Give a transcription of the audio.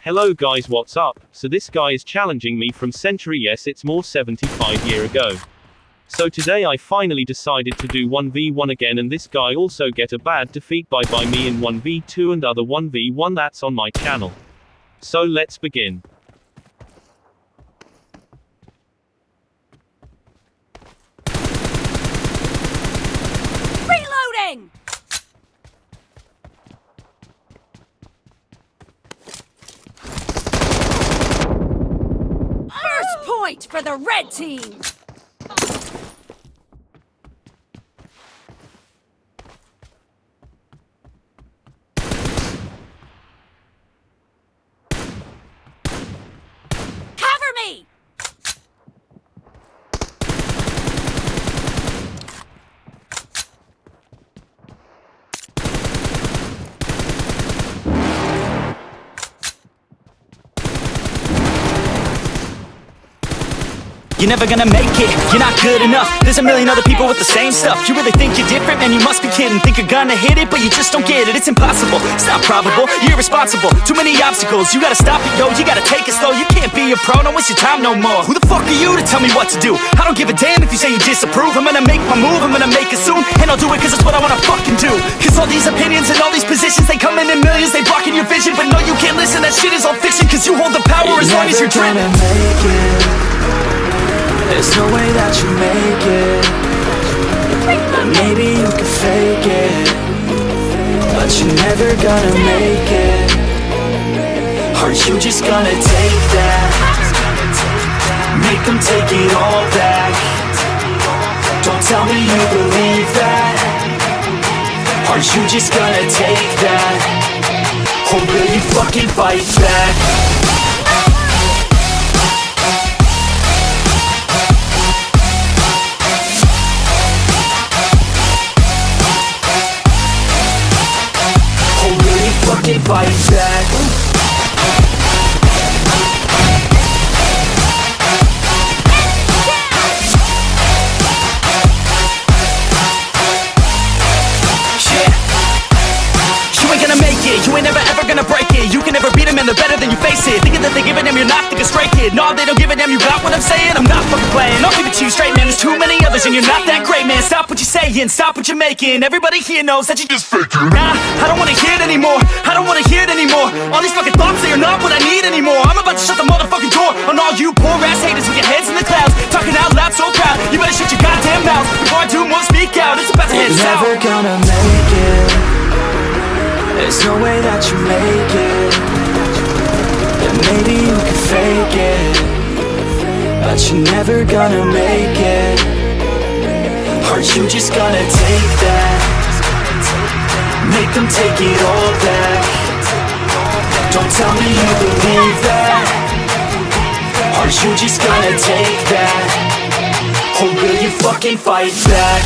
Hello guys, what's up? So this guy is challenging me from century, yes it's more 75 year ago. So today I finally decided to do 1v1 again, and this guy also get a bad defeat by me in 1v2 and other 1v1 that's on my channel. So let's begin. Reloading! First point for the red team! Cover me! You're never gonna make it, you're not good enough. There's a million other people with the same stuff. You really think you're different? Man, you must be kidding. Think you're gonna hit it, but you just don't get it. It's impossible, it's not probable, you're irresponsible. Too many obstacles, you gotta stop it, yo. You gotta take it slow, you can't be a pro. Don't waste your time no more. Who the fuck are you to tell me what to do? I don't give a damn if you say you disapprove. I'm gonna make my move, I'm gonna make it soon. And I'll do it cause it's what I wanna fucking do. Cause all these opinions and all these positions, they come in millions, they blocking your vision. But no, you can't listen, that shit is all fiction. Cause you hold the power as long as you're dreaming. There's no way that you make it. But maybe you can fake it, but you're never gonna make it. Are you just gonna take that? Make them take it all back. Don't tell me you believe that. Are you just gonna take that? Or will you fucking fight back? Fight back. You ain't gonna make it, you ain't never ever gonna break it. You can never beat them and they're better than you face it. Thinking that they give a damn, you're not thinking straight, kid. No, they don't give a damn, you got what I'm saying? I'm not fucking playing, I'll give it to you straight, man. There's too many others and you're not that great, man. Stop what you're saying, stop what you're making. Everybody here knows that you just faking. Nah, I don't wanna hear it anymore, I don't wanna hear it anymore. All these fucking thoughts, they are not what I need anymore. I'm about to shut the motherfucking door on all you poor ass haters with your heads in the clouds, talking out loud so proud. You better shut your goddamn mouth before I do more speak out. It's about to head south. You're never gonna make it. There's no way that you make it. And maybe you can fake it, but you're never gonna make it. Are you just gonna take that? Make them take it all back. Don't tell me you believe that. Are you just gonna take that? Or will you fucking fight back?